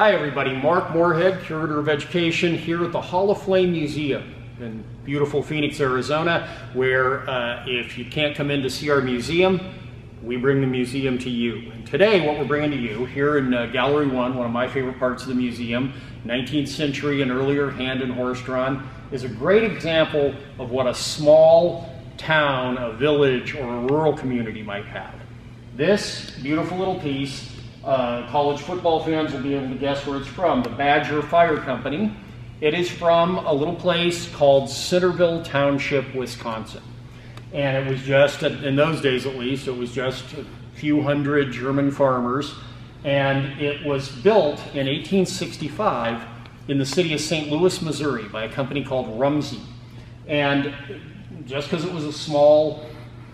Hi everybody, Mark Moorhead, Curator of Education here at the Hall of Flame Museum in beautiful Phoenix, Arizona, where if you can't come in to see our museum, we bring the museum to you. And today what we're bringing to you here in Gallery 1, one of my favorite parts of the museum, 19th century and earlier hand and horse drawn, is a great example of what a small town, a village, or a rural community might have. This beautiful little piece, college football fans will be able to guess where it's from, the Badger Fire Company. It is from a little place called Centerville Township, Wisconsin. And it was just, in those days at least, it was just a few hundred German farmers. And it was built in 1865 in the city of St. Louis, Missouri by a company called Rumsey. And just because it was a small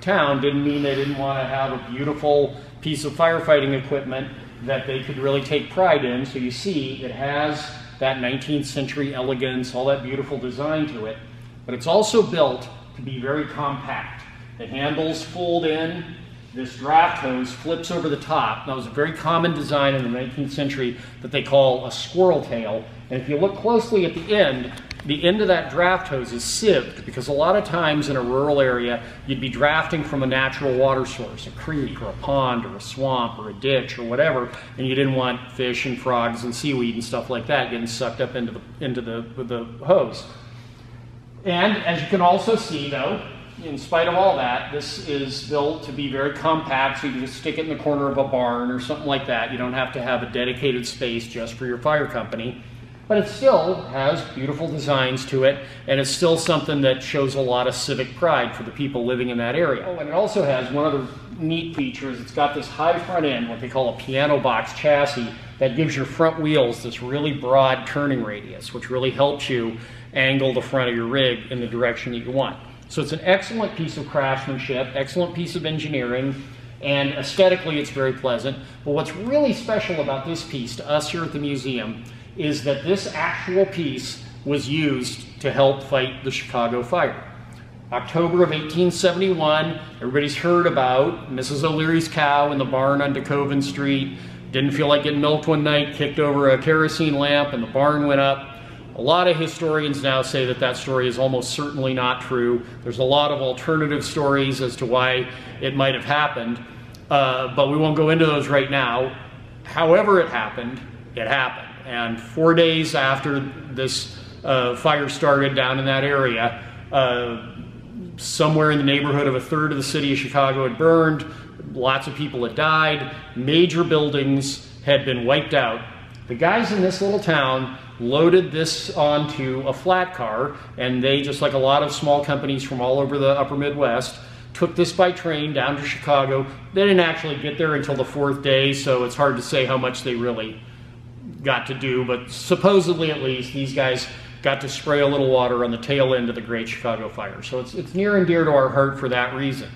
town didn't mean they didn't want to have a beautiful piece of firefighting equipment that they could really take pride in. So you see it has that 19th century elegance, all that beautiful design to it, but it's also built to be very compact. The handles fold in, this draft hose flips over the top. That was a very common design in the 19th century that they call a squirrel tail. And if you look closely at the end of that draft hose is sieved, because a lot of times in a rural area, you'd be drafting from a natural water source, a creek or a pond or a swamp or a ditch or whatever, and you didn't want fish and frogs and seaweed and stuff like that getting sucked up into the hose. And as you can also see though, in spite of all that, this is built to be very compact, so you can just stick it in the corner of a barn or something like that. You don't have to have a dedicated space just for your fire company. But it still has beautiful designs to it, and it's still something that shows a lot of civic pride for the people living in that area. Oh, and it also has one other neat feature is it's got this high front end, what they call a piano box chassis, that gives your front wheels this really broad turning radius, which really helps you angle the front of your rig in the direction that you want. So it's an excellent piece of craftsmanship, excellent piece of engineering, and aesthetically it's very pleasant. But what's really special about this piece to us here at the museum is that this actual piece was used to help fight the Chicago fire. October of 1871, everybody's heard about Mrs. O'Leary's cow in the barn on DeKoven Street. Didn't feel like getting milk one night, kicked over a kerosene lamp and the barn went up. A lot of historians now say that that story is almost certainly not true. There's a lot of alternative stories as to why it might have happened, but we won't go into those right now. However it happened, it happened. And 4 days after this fire started down in that area, somewhere in the neighborhood of a third of the city of Chicago had burned, lots of people had died, major buildings had been wiped out. The guys in this little town loaded this onto a flat car, and they, just like a lot of small companies from all over the upper Midwest, took this by train down to Chicago. They didn't actually get there until the 4th day, so it's hard to say how much they really got to do, but supposedly at least these guys got to spray a little water on the tail end of the Great Chicago Fire. So it's near and dear to our heart for that reason.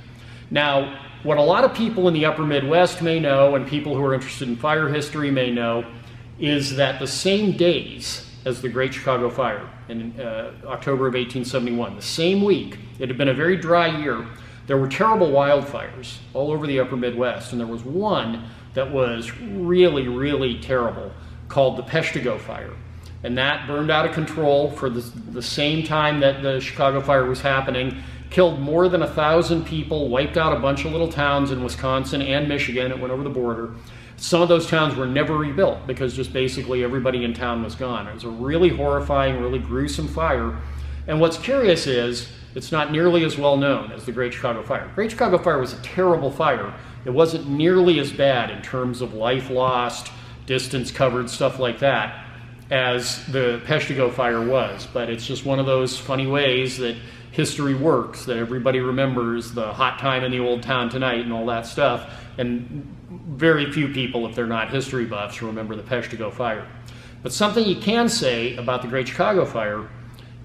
Now, what a lot of people in the upper Midwest may know, and people who are interested in fire history may know, is that the same days as the Great Chicago Fire in October of 1871, the same week, it had been a very dry year, there were terrible wildfires all over the upper Midwest, and there was one that was really, really terrible, called the Peshtigo Fire. And that burned out of control for the same time that the Chicago Fire was happening, killed more than 1,000 people, wiped out a bunch of little towns in Wisconsin and Michigan. It went over the border. Some of those towns were never rebuilt because just basically everybody in town was gone. It was a really horrifying, really gruesome fire. And what's curious is it's not nearly as well known as the Great Chicago Fire. Great Chicago Fire was a terrible fire. It wasn't nearly as bad in terms of life lost, distance covered, stuff like that, as the Peshtigo Fire was. But it's just one of those funny ways that history works, that everybody remembers the hot time in the old town tonight and all that stuff. And very few people, if they're not history buffs, remember the Peshtigo Fire. But something you can say about the Great Chicago Fire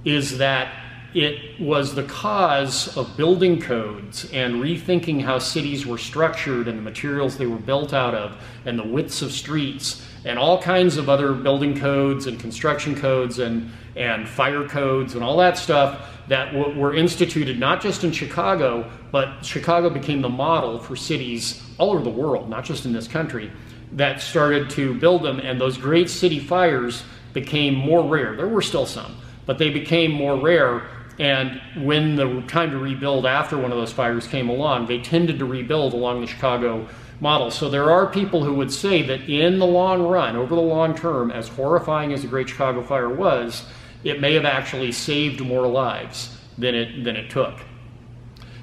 is that it was the cause of building codes and rethinking how cities were structured and the materials they were built out of and the widths of streets and all kinds of other building codes and construction codes and fire codes and all that stuff that were instituted not just in Chicago, but Chicago became the model for cities all over the world, not just in this country. that started to build them, and those great city fires became more rare. There were still some, but they became more rare. And when the time to rebuild after one of those fires came along, they tended to rebuild along the Chicago model. So there are people who would say that in the long run, over the long term, as horrifying as the Great Chicago Fire was, it may have actually saved more lives than it took.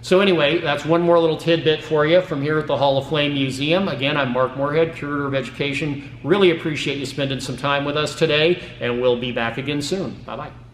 So anyway, that's one more little tidbit for you from here at the Hall of Flame Museum. Again, I'm Mark Moorhead, Curator of Education. Really appreciate you spending some time with us today, and we'll be back again soon. Bye-bye.